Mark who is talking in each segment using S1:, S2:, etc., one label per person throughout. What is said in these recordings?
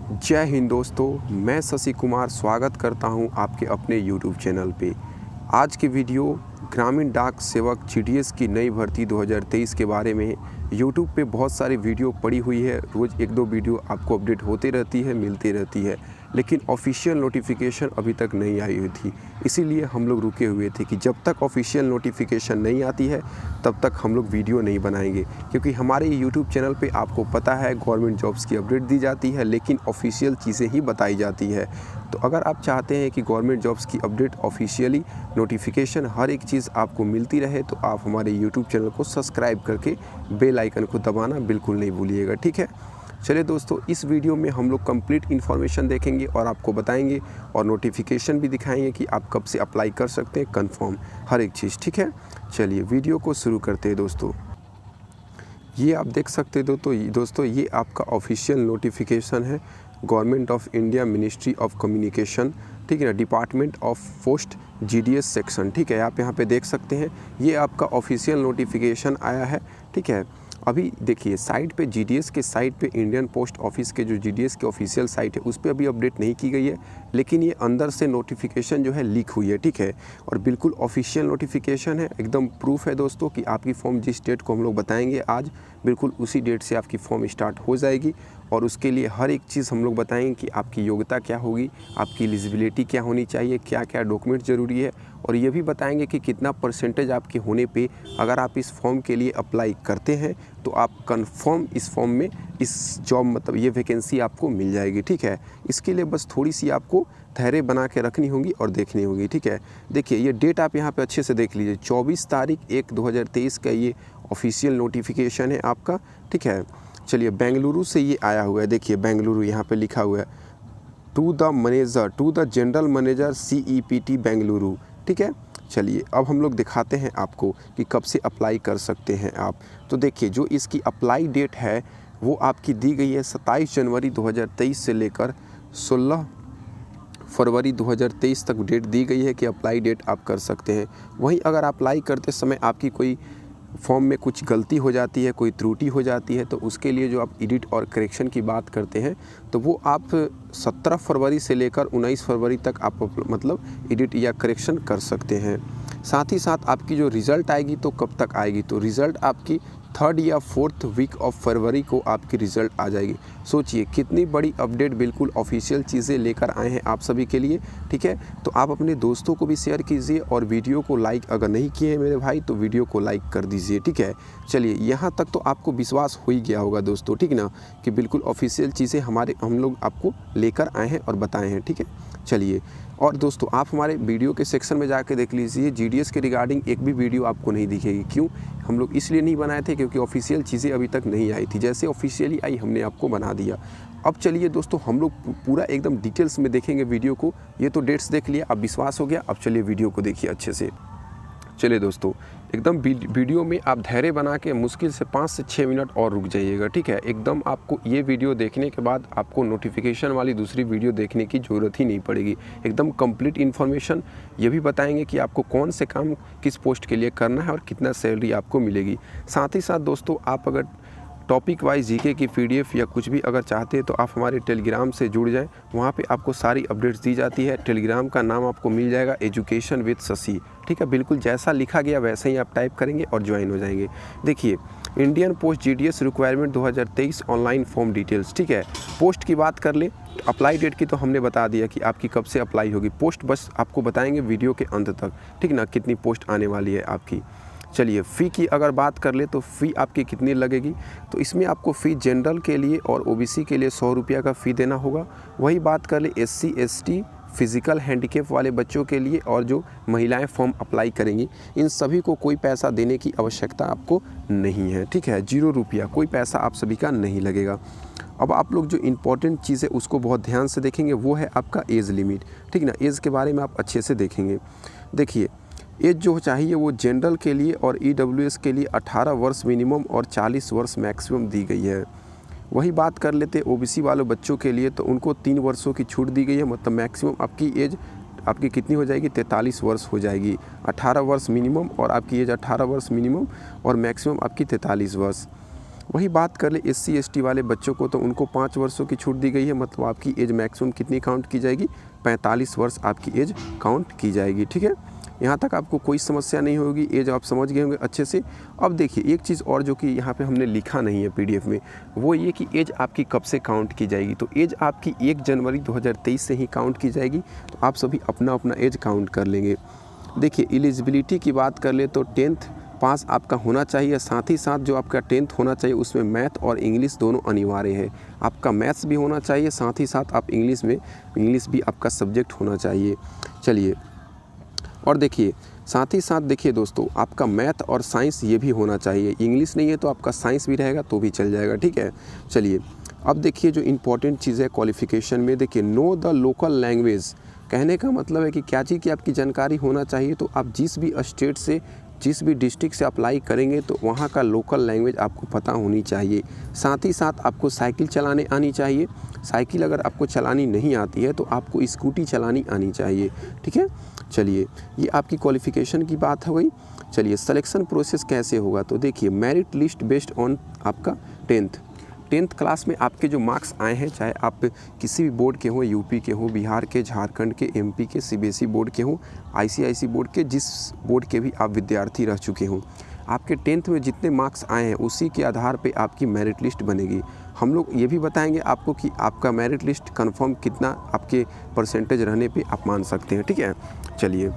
S1: जय हिंद दोस्तों, मैं शशि कुमार स्वागत करता हूं आपके अपने YouTube चैनल पे। आज की वीडियो ग्रामीण डाक सेवक GDS की नई भर्ती 2023 के बारे में है। YouTube पे बहुत सारी वीडियो पड़ी हुई है, रोज़ एक दो वीडियो आपको अपडेट होते रहती है, मिलती रहती है, लेकिन ऑफिशियल नोटिफिकेशन अभी तक नहीं आई हुई थी। इसीलिए हम लोग रुके हुए थे कि जब तक ऑफिशियल नोटिफिकेशन नहीं आती है तब तक हम लोग वीडियो नहीं बनाएंगे, क्योंकि हमारे YouTube चैनल पे आपको पता है गवर्नमेंट जॉब्स की अपडेट दी जाती है, लेकिन ऑफिशियल चीज़ें ही बताई जाती है। तो अगर आप चाहते हैं कि गवर्नमेंट जॉब्स की अपडेट ऑफिशियली नोटिफिकेशन हर एक चीज़ आपको मिलती रहे, तो आप हमारे YouTube चैनल को सब्सक्राइब करके बेल आइकन को दबाना बिल्कुल नहीं भूलिएगा, ठीक है। चलिए दोस्तों, इस वीडियो में हम लोग कंप्लीट इन्फॉर्मेशन देखेंगे और आपको बताएंगे और नोटिफिकेशन भी दिखाएंगे कि आप कब से अप्लाई कर सकते हैं, कंफर्म हर एक चीज़, ठीक है। चलिए वीडियो को शुरू करते हैं दोस्तों। ये आप देख सकते हैं दोस्तों ये आपका ऑफिशियल नोटिफिकेशन है government of India, ministry of communication, ठीक है ना, department of post GDS section, ठीक है। आप यहाँ पे देख सकते हैं ये आपका ऑफिशियल नोटिफिकेशन आया है, ठीक है। अभी देखिए साइट पे GDS के साइट पे इंडियन पोस्ट ऑफिस के जो GDS के ऑफिशियल साइट है उस पर अभी अपडेट नहीं की गई है, लेकिन ये अंदर से नोटिफिकेशन जो है लीक हुई है, ठीक है। और बिल्कुल ऑफिशियल नोटिफिकेशन है, एकदम प्रूफ है दोस्तों कि आपकी फॉर्म जिस डेट को हम लोग बताएंगे आज, बिल्कुल उसी डेट से आपकी फॉर्म स्टार्ट हो जाएगी। और उसके लिए हर एक चीज़ हम लोग बताएंगे कि आपकी योग्यता क्या होगी, आपकी एलिजिबिलिटी क्या होनी चाहिए, क्या क्या डॉक्यूमेंट ज़रूरी है, और ये भी बताएंगे कि कितना परसेंटेज आपके होने पे अगर आप इस फॉर्म के लिए अप्लाई करते हैं तो आप कंफर्म इस फॉर्म में इस जॉब मतलब ये वैकेंसी आपको मिल जाएगी, ठीक है। इसके लिए बस थोड़ी सी आपको धैर्य बना के रखनी होगी और देखनी होगी, ठीक है। देखिए ये डेट आप यहाँ पे अच्छे से देख लीजिए, 24/1/2023 का ये ऑफिशियल नोटिफिकेशन है आपका, ठीक है। चलिए बेंगलुरु से ये आया हुआ है, देखिए बेंगलुरु यहाँ पे लिखा हुआ है, to the general manager CEPT Bengaluru, ठीक है। चलिए अब हम लोग दिखाते हैं आपको कि कब से अप्लाई कर सकते हैं आप। तो देखिए जो इसकी अप्लाई डेट है वो आपकी दी गई है 27 जनवरी 2023 से लेकर 16 फरवरी 2023 तक डेट दी गई है कि अप्लाई डेट आप कर सकते हैं। वहीं अगर अप्लाई करते समय आपकी कोई फॉर्म में कुछ गलती हो जाती है, कोई त्रुटि हो जाती है, तो उसके लिए जो आप एडिट और करेक्शन की बात करते हैं तो वो आप 17 फरवरी से लेकर 19 फरवरी तक आप मतलब एडिट या करेक्शन कर सकते हैं। साथ ही साथ आपकी जो रिज़ल्ट आएगी तो कब तक आएगी, तो रिज़ल्ट आपकी 3rd या 4th वीक ऑफ फरवरी को आपकी रिज़ल्ट आ जाएगी। सोचिए कितनी बड़ी अपडेट, बिल्कुल ऑफिशियल चीज़ें लेकर आए हैं आप सभी के लिए, ठीक है। तो आप अपने दोस्तों को भी शेयर कीजिए और वीडियो को लाइक अगर नहीं किए हैं मेरे भाई तो वीडियो को लाइक कर दीजिए, ठीक है। चलिए यहाँ तक तो आपको विश्वास हो ही गया होगा दोस्तों, ठीक ना, कि बिल्कुल ऑफिशियल चीज़ें हम लोग आपको लेकर आए हैं और बताए हैं, ठीक है। चलिए और दोस्तों आप हमारे वीडियो के सेक्शन में जाके देख लीजिए, GDS के रिगार्डिंग एक भी वीडियो आपको नहीं दिखेगी। क्यों? हम लोग इसलिए नहीं बनाए थे क्योंकि ऑफिशियल चीज़ें अभी तक नहीं आई थी, जैसे ऑफिशियली आई हमने आपको बना दिया। अब चलिए दोस्तों हम लोग पूरा एकदम डिटेल्स में देखेंगे वीडियो को। ये तो डेट्स देख लिया, अब विश्वास हो गया, अब चलिए वीडियो को देखिए अच्छे से। चलिए दोस्तों एकदम वीडियो में आप धैर्य बना के मुश्किल से 5 से 6 मिनट और रुक जाइएगा, ठीक है। एकदम आपको ये वीडियो देखने के बाद आपको नोटिफिकेशन वाली दूसरी वीडियो देखने की ज़रूरत ही नहीं पड़ेगी। एकदम कंप्लीट इन्फॉर्मेशन ये भी बताएंगे कि आपको कौन से काम किस पोस्ट के लिए करना है और कितना सैलरी आपको मिलेगी। साथ ही साथ दोस्तों आप अगर टॉपिक वाइज GK की PDF या कुछ भी अगर चाहते हैं तो आप हमारे टेलीग्राम से जुड़ जाएं, वहाँ पे आपको सारी अपडेट्स दी जाती है। टेलीग्राम का नाम आपको मिल जाएगा एजुकेशन विद शशि, ठीक है। बिल्कुल जैसा लिखा गया वैसे ही आप टाइप करेंगे और ज्वाइन हो जाएंगे। देखिए Indian post GDS requirement 2023 online form details, ठीक है। पोस्ट की बात कर ले, अप्लाई डेट की तो हमने बता दिया कि आपकी कब से अप्लाई होगी। पोस्ट बस आपको बताएंगे वीडियो के अंत तक, ठीक ना, कितनी पोस्ट आने वाली है आपकी। चलिए फ़ी की अगर बात कर ले तो फ़ी आपकी कितनी लगेगी, तो इसमें आपको फ़ी जनरल के लिए और OBC के लिए 100 रुपया का फ़ी देना होगा। वही बात कर ले SC ST फिज़िकल हैंडीकैप वाले बच्चों के लिए और जो महिलाएं फॉर्म अप्लाई करेंगी, इन सभी को कोई पैसा देने की आवश्यकता आपको नहीं है, ठीक है। 0 रुपया कोई पैसा आप सभी का नहीं लगेगा। अब आप लोग जो इम्पोर्टेंट चीज़ है उसको बहुत ध्यान से देखेंगे, वो है आपका एज लिमिट, ठीक ना। एज के बारे में आप अच्छे से देखेंगे। देखिए एज जो चाहिए वो जनरल के लिए और EWS के लिए 18 वर्ष मिनिमम और 40 वर्ष मैक्सिमम दी गई है। वही बात कर लेते OBC वाले बच्चों के लिए, तो उनको 3 वर्षों की छूट दी गई है, मतलब मैक्सिमम आपकी एज आपकी कितनी हो जाएगी, 43 वर्ष हो जाएगी। 18 वर्ष मिनिमम और आपकी एज 18 वर्ष मिनिमम और मैक्सिमम आपकी 43 वर्ष। वही बात कर ले SC ST वाले बच्चों को, तो उनको 5 वर्षों की छूट दी गई है, मतलब आपकी एज मैक्सिमम कितनी काउंट की जाएगी, 45 वर्ष आपकी एज काउंट की जाएगी। ठीक है, यहाँ तक आपको कोई समस्या नहीं होगी, एज आप समझ गए होंगे अच्छे से। अब देखिए एक चीज़ और जो कि यहाँ पे हमने लिखा नहीं है PDF में, वो ये कि एज आपकी कब से काउंट की जाएगी। तो एज आपकी 1 जनवरी 2023 से ही काउंट की जाएगी। तो आप सभी अपना अपना एज काउंट कर लेंगे। देखिए एलिजिबिलिटी की बात कर ले तो 10th पास आपका होना चाहिए, साथ ही साथ जो आपका 10th होना चाहिए उसमें मैथ और इंग्लिश दोनों अनिवार्य है। आपका मैथ्स भी होना चाहिए, साथ ही साथ आप इंग्लिश भी आपका सब्जेक्ट होना चाहिए। चलिए, और देखिए साथ ही साथ देखिए दोस्तों, आपका मैथ और साइंस ये भी होना चाहिए। इंग्लिश नहीं है तो आपका साइंस भी रहेगा तो भी चल जाएगा। ठीक है, चलिए अब देखिए जो इम्पोर्टेंट चीज़ है क्वालिफ़िकेशन में, देखिए नो द लोकल लैंग्वेज। कहने का मतलब है कि क्या चीज़ की आपकी जानकारी होना चाहिए। तो आप जिस भी स्टेट से, जिस भी डिस्ट्रिक्ट से अप्लाई करेंगे तो वहाँ का लोकल लैंग्वेज आपको पता होनी चाहिए। साथ ही साथ आपको साइकिल चलाने आनी चाहिए। साइकिल अगर आपको चलानी नहीं आती है तो आपको स्कूटी चलानी आनी चाहिए। ठीक है, चलिए ये आपकी क्वालिफ़िकेशन की बात हो गई। चलिए सिलेक्शन प्रोसेस कैसे होगा, तो देखिए मेरिट लिस्ट बेस्ड ऑन आपका 10th क्लास में आपके जो मार्क्स आए हैं, चाहे आप किसी भी बोर्ड के हों, यूपी के हों, बिहार के, झारखंड के, MP के, CBSE बोर्ड के हों, ICIC बोर्ड के, जिस बोर्ड के भी आप विद्यार्थी रह चुके हों, आपके 10th में जितने मार्क्स आए हैं उसी के आधार पे आपकी मेरिट लिस्ट बनेगी। हम लोग ये भी बताएंगे आपको कि आपका मेरिट लिस्ट कंफर्म कितना आपके परसेंटेज रहने पे आप मान सकते हैं। ठीक है, चलिए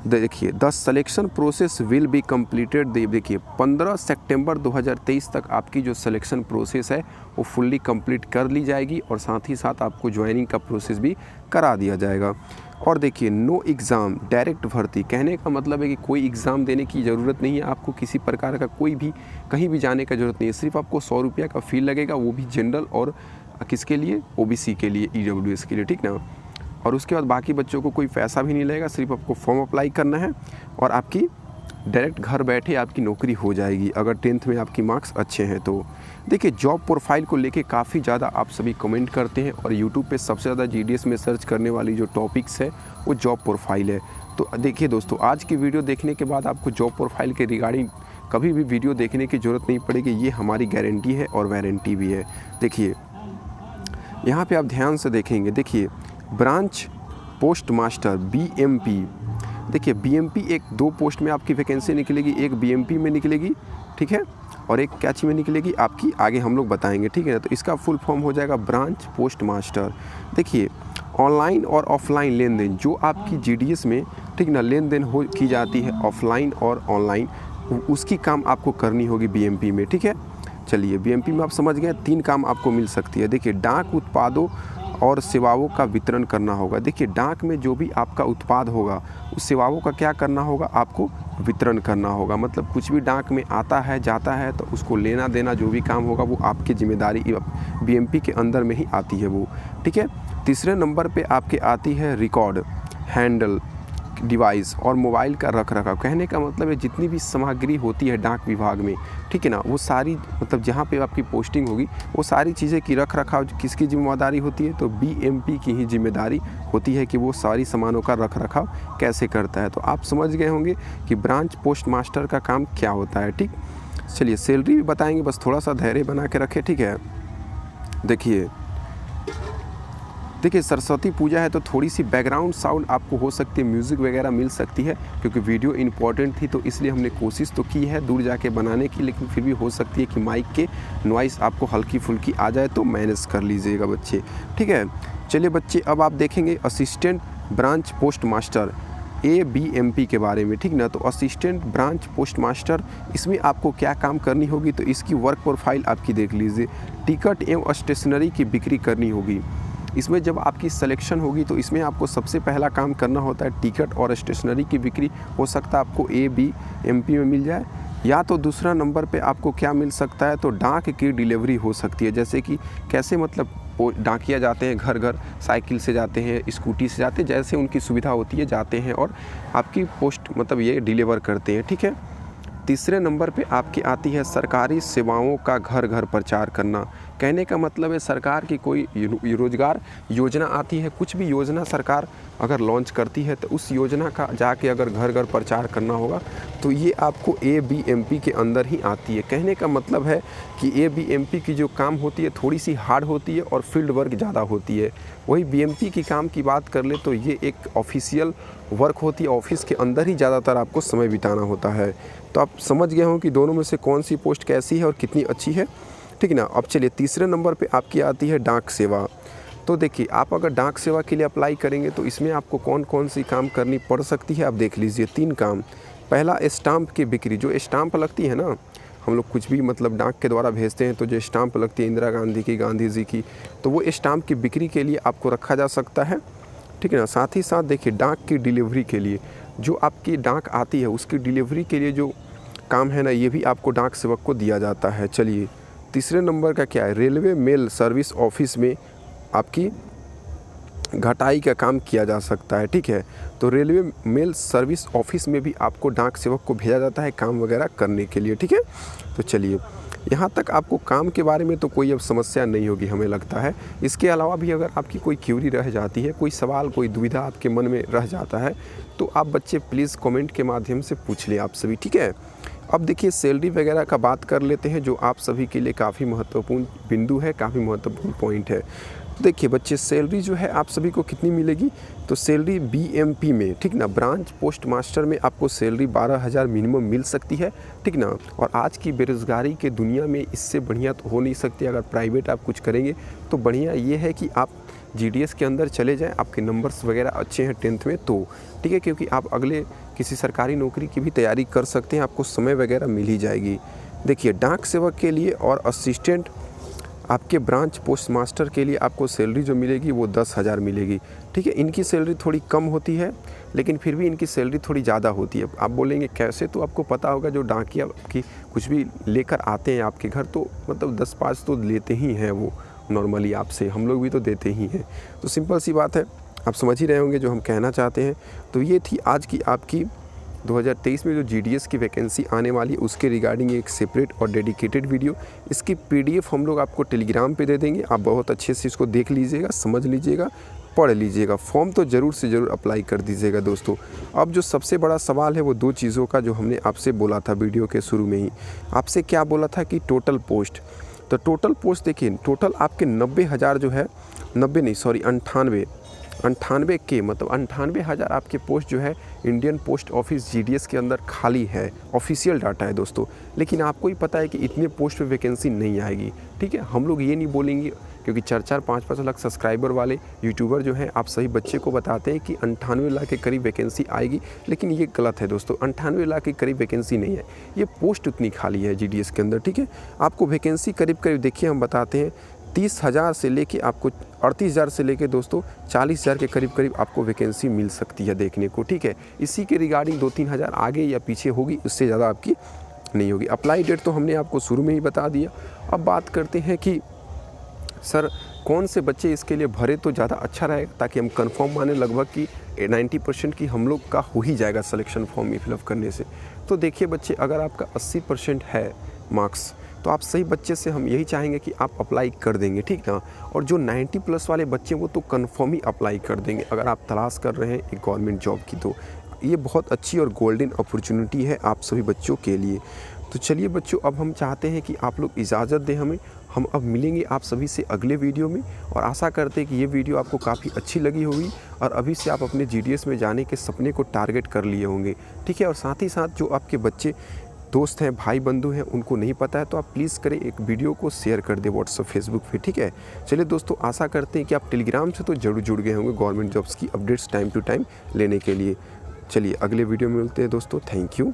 S1: देखिए the selection process will be completed. देखिए 15 सितंबर 2023 तक आपकी जो सिलेक्शन प्रोसेस है वो फुल्ली कंप्लीट कर ली जाएगी और साथ ही साथ आपको ज्वाइनिंग का प्रोसेस भी करा दिया जाएगा। और देखिए नो एग्ज़ाम डायरेक्ट भर्ती। कहने का मतलब है कि कोई एग्ज़ाम देने की ज़रूरत नहीं है, आपको किसी प्रकार का कोई भी कहीं भी जाने का ज़रूरत नहीं है। सिर्फ आपको 100 रुपये का फ़ी लगेगा, वो भी जनरल और किसके लिए, OBC के लिए, EWS के लिए। ठीक ना, और उसके बाद बाकी बच्चों को कोई पैसा भी नहीं लगेगा, सिर्फ आपको फॉर्म अप्लाई करना है और आपकी डायरेक्ट घर बैठे आपकी नौकरी हो जाएगी अगर 10th में आपकी मार्क्स अच्छे हैं तो। देखिए जॉब प्रोफाइल को लेके काफ़ी ज़्यादा आप सभी कमेंट करते हैं और यूट्यूब पे सबसे ज़्यादा GDS में सर्च करने वाली जो टॉपिक्स है वो जॉब प्रोफाइल है। तो देखिए दोस्तों, आज की वीडियो देखने के बाद आपको जॉब प्रोफाइल के रिगार्डिंग कभी भी वीडियो देखने की ज़रूरत नहीं पड़ेगी, ये हमारी गारंटी है और वारंटी भी है। देखिए यहाँ पर आप ध्यान से देखेंगे, देखिए ब्रांच पोस्ट मास्टर BMP। देखिए BMP एक 2 पोस्ट में आपकी वैकेंसी निकलेगी, एक BMP में निकलेगी, ठीक है, और एक क्या चीज़ में निकलेगी आपकी, आगे हम लोग बताएंगे। ठीक है ना, तो इसका फुल फॉर्म हो जाएगा ब्रांच पोस्ट मास्टर। देखिए ऑनलाइन और ऑफलाइन लेन देन जो आपकी GDS में, ठीक ना, लेन देन हो की जाती है ऑफलाइन और ऑनलाइन, उसकी काम आपको करनी होगी BMP में। ठीक है, चलिए BMP में आप समझ गए 3 काम आपको मिल सकती है। देखिए डाक उत्पादों और सेवाओं का वितरण करना होगा। देखिए डाक में जो भी आपका उत्पाद होगा उस सेवाओं का क्या करना होगा, आपको वितरण करना होगा। मतलब कुछ भी डाक में आता है जाता है तो उसको लेना देना जो भी काम होगा वो आपकी जिम्मेदारी BMP के अंदर में ही आती है वो। ठीक है, तीसरे नंबर पे आपके आती है रिकॉर्ड, हैंडल, डिवाइस और मोबाइल का रख रखाव। कहने का मतलब है जितनी भी सामग्री होती है डाक विभाग में, ठीक है ना, वो सारी, मतलब जहाँ पे आपकी पोस्टिंग होगी वो सारी चीज़ें की रख रखाव किसकी जिम्मेदारी होती है, तो BMP की ही जिम्मेदारी होती है कि वो सारी सामानों का रख रखाव कैसे करता है। तो आप समझ गए होंगे कि ब्रांच पोस्ट मास्टर का काम क्या होता है। ठीक, चलिए सैलरी भी बताएंगे, बस थोड़ा सा धैर्य बना के रखें। ठीक है, देखिए सरस्वती पूजा है तो थोड़ी सी बैकग्राउंड साउंड आपको हो सकती है, म्यूज़िक वगैरह मिल सकती है, क्योंकि वीडियो इंपॉर्टेंट थी तो इसलिए हमने कोशिश तो की है दूर जाके बनाने की, लेकिन फिर भी हो सकती है कि माइक के नॉइस आपको हल्की फुल्की आ जाए, तो मैनेज कर लीजिएगा बच्चे। ठीक है, चलिए बच्चे अब आप देखेंगे assistant branch post master ABMP के बारे में। ठीक ना, तो असिस्टेंट ब्रांच पोस्ट मास्टर, इसमें आपको क्या काम करनी होगी, तो इसकी वर्क प्रोफाइल आपकी देख लीजिए। टिकट एवं स्टेशनरी की बिक्री करनी होगी। इसमें जब आपकी सिलेक्शन होगी तो इसमें आपको सबसे पहला काम करना होता है टिकट और स्टेशनरी की बिक्री। हो सकता है आपको ABMP में मिल जाए, या तो दूसरा नंबर पे आपको क्या मिल सकता है, तो डाक की डिलीवरी हो सकती है। जैसे कि कैसे, मतलब डाकिया जाते हैं घर घर, साइकिल से जाते हैं, स्कूटी से जाते हैं, जैसे उनकी सुविधा होती है जाते हैं और आपकी पोस्ट मतलब ये डिलीवर करते हैं। ठीक है, तीसरे नंबर पे आपकी आती है सरकारी सेवाओं का घर घर प्रचार करना। कहने का मतलब है सरकार की कोई रोज़गार योजना आती है, कुछ भी योजना सरकार अगर लॉन्च करती है तो उस योजना का जाके अगर घर घर प्रचार करना होगा तो ये आपको ABMP के अंदर ही आती है। कहने का मतलब है कि ABMP की जो काम होती है थोड़ी सी हार्ड होती है और फील्ड वर्क ज़्यादा होती है। वही BMP की काम की बात कर ले तो ये एक ऑफिशियल वर्क होती है, ऑफिस के अंदर ही ज़्यादातर आपको समय बिताना होता है। तो आप समझ गए हों कि दोनों में से कौन सी पोस्ट कैसी है और कितनी अच्छी है, ठीक है ना। अब चलिए तीसरे नंबर पे आपकी आती है डाक सेवा। तो देखिए आप अगर डाक सेवा के लिए अप्लाई करेंगे तो इसमें आपको कौन कौन सी काम करनी पड़ सकती है, आप देख लीजिए 3 काम। पहला, स्टाम्प की बिक्री। जो स्टाम्प लगती है ना, हम लोग कुछ भी मतलब डाक के द्वारा भेजते हैं तो जो स्टाम्प लगती है इंदिरा गांधी की, गांधी जी की, तो वो स्टाम्प की बिक्री के लिए आपको रखा जा सकता है, ठीक है ना। साथ ही साथ देखिए डाक की डिलीवरी के लिए, जो आपकी डाक आती है उसकी डिलीवरी के लिए जो काम है ना, ये भी आपको डाक सेवक को दिया जाता है। चलिए तीसरे नंबर का क्या है, रेलवे मेल सर्विस ऑफिस में आपकी घटाई का काम किया जा सकता है, ठीक है। तो रेलवे मेल सर्विस ऑफिस में भी आपको डाक सेवक को भेजा जाता है काम वगैरह करने के लिए, ठीक है। तो चलिए यहाँ तक आपको काम के बारे में तो कोई अब समस्या नहीं होगी हमें लगता है। इसके अलावा भी अगर आपकी कोई क्यूरी रह जाती है, कोई सवाल, कोई दुविधा आपके मन में रह जाता है तो आप बच्चे प्लीज़ कमेंट के माध्यम से पूछ लें आप सभी, ठीक है। अब देखिए सैलरी वगैरह का बात कर लेते हैं, जो आप सभी के लिए काफ़ी महत्वपूर्ण बिंदु है, काफ़ी महत्वपूर्ण पॉइंट है। देखिए बच्चे सैलरी जो है आप सभी को कितनी मिलेगी, तो सैलरी BMP में, ठीक ना, ब्रांच पोस्ट मास्टर में आपको सैलरी 12,000 मिनिमम मिल सकती है, ठीक ना। और आज की बेरोज़गारी के दुनिया में इससे बढ़िया तो हो नहीं सकती। अगर प्राइवेट आप कुछ करेंगे तो बढ़िया ये है कि आप GDS के अंदर चले जाएं, आपके नंबर्स वगैरह अच्छे हैं 10th में तो, ठीक है, क्योंकि आप अगले किसी सरकारी नौकरी की भी तैयारी कर सकते हैं, आपको समय वगैरह मिल ही जाएगी। देखिए डाक सेवक के लिए और असिस्टेंट आपके ब्रांच पोस्ट मास्टर के लिए आपको सैलरी जो मिलेगी वो 10,000 मिलेगी, ठीक है। इनकी सैलरी थोड़ी कम होती है लेकिन फिर भी इनकी सैलरी थोड़ी ज़्यादा होती है। आप बोलेंगे कैसे, तो आपको पता होगा जो डाकिया की कुछ भी लेकर आते हैं आपके घर तो मतलब 10-5 तो लेते ही हैं वो नॉर्मली आपसे, हम लोग भी तो देते ही हैं। तो सिंपल सी बात है, आप समझ ही रहे होंगे जो हम कहना चाहते हैं। तो ये थी आज की आपकी 2023 में जो GDS की वैकेंसी आने वाली उसके रिगार्डिंग एक सेपरेट और डेडिकेटेड वीडियो। इसकी PDF हम लोग आपको टेलीग्राम पे दे देंगे, आप बहुत अच्छे से इसको देख लीजिएगा, समझ लीजिएगा, पढ़ लीजिएगा। फॉर्म तो ज़रूर से ज़रूर अप्लाई कर दीजिएगा दोस्तों। अब जो सबसे बड़ा सवाल है वो 2 चीज़ों का जो हमने आपसे बोला था वीडियो के शुरू में ही। आपसे क्या बोला था कि टोटल पोस्ट, तो टोटल पोस्ट देखिए टोटल आपके 90,000 जो है, 90 नहीं सॉरी 98 के मतलब 98,000 आपके पोस्ट जो है इंडियन पोस्ट ऑफिस GDS के अंदर खाली है। ऑफिशियल डाटा है दोस्तों, लेकिन आपको ही पता है कि इतने पोस्ट पे वैकेंसी नहीं आएगी, ठीक है। हम लोग ये नहीं बोलेंगे क्योंकि 4-4, 5-5 लाख सब्सक्राइबर वाले यूट्यूबर जो हैं आप सही बच्चे को बताते हैं कि 98 लाख के करीब वैकेंसी आएगी, लेकिन ये गलत है दोस्तों। 98 लाख के करीब वैकेंसी नहीं है, ये पोस्ट उतनी खाली है GDS के अंदर, ठीक है। आपको वैकेंसी करीब करीब देखिए हम बताते हैं 30,000 से लेके आपको 38,000 से लेके दोस्तों 40,000 के करीब करीब आपको वैकेंसी मिल सकती है देखने को, ठीक है। इसी के रिगार्डिंग 2-3 हज़ार आगे या पीछे होगी, उससे ज़्यादा आपकी नहीं होगी। अप्लाई डेट तो हमने आपको शुरू में ही बता दिया। अब बात करते हैं कि सर कौन से बच्चे इसके लिए भरे तो ज़्यादा अच्छा रहेगा, ताकि हम कंफर्म माने लगभग कि 90% की हम लोग का हो ही जाएगा सिलेक्शन फॉर्म में फिलअप करने से। तो देखिए बच्चे, अगर आपका 80% है मार्क्स तो आप सही बच्चे से हम यही चाहेंगे कि आप अप्लाई कर देंगे, ठीक ना। और जो 90+ वाले बच्चे वो तो कंफर्म ही अप्लाई कर देंगे। अगर आप तलाश कर रहे हैं एक गवर्नमेंट जॉब की तो ये बहुत अच्छी और गोल्डन अपॉर्चुनिटी है आप सभी बच्चों के लिए। तो चलिए बच्चों, अब हम चाहते हैं कि आप लोग इजाज़त दें हमें, हम अब मिलेंगे आप सभी से अगले वीडियो में। और आशा करते हैं कि ये वीडियो आपको काफ़ी अच्छी लगी होगी और अभी से आप अपने GDS में जाने के सपने को टारगेट कर लिए होंगे, ठीक है। और साथ ही साथ जो आपके बच्चे दोस्त हैं, भाई बंधु हैं, उनको नहीं पता है तो आप प्लीज़ करें, एक वीडियो को शेयर कर दें व्हाट्सएप, फेसबुक पे, ठीक है। चलिए दोस्तों, आशा करते हैं कि आप टेलीग्राम से तो जरूर जुड़ गए होंगे गवर्नमेंट जॉब्स की अपडेट्स टाइम टू टाइम लेने के लिए। चलिए अगले वीडियो में मिलते हैं दोस्तों, थैंक यू।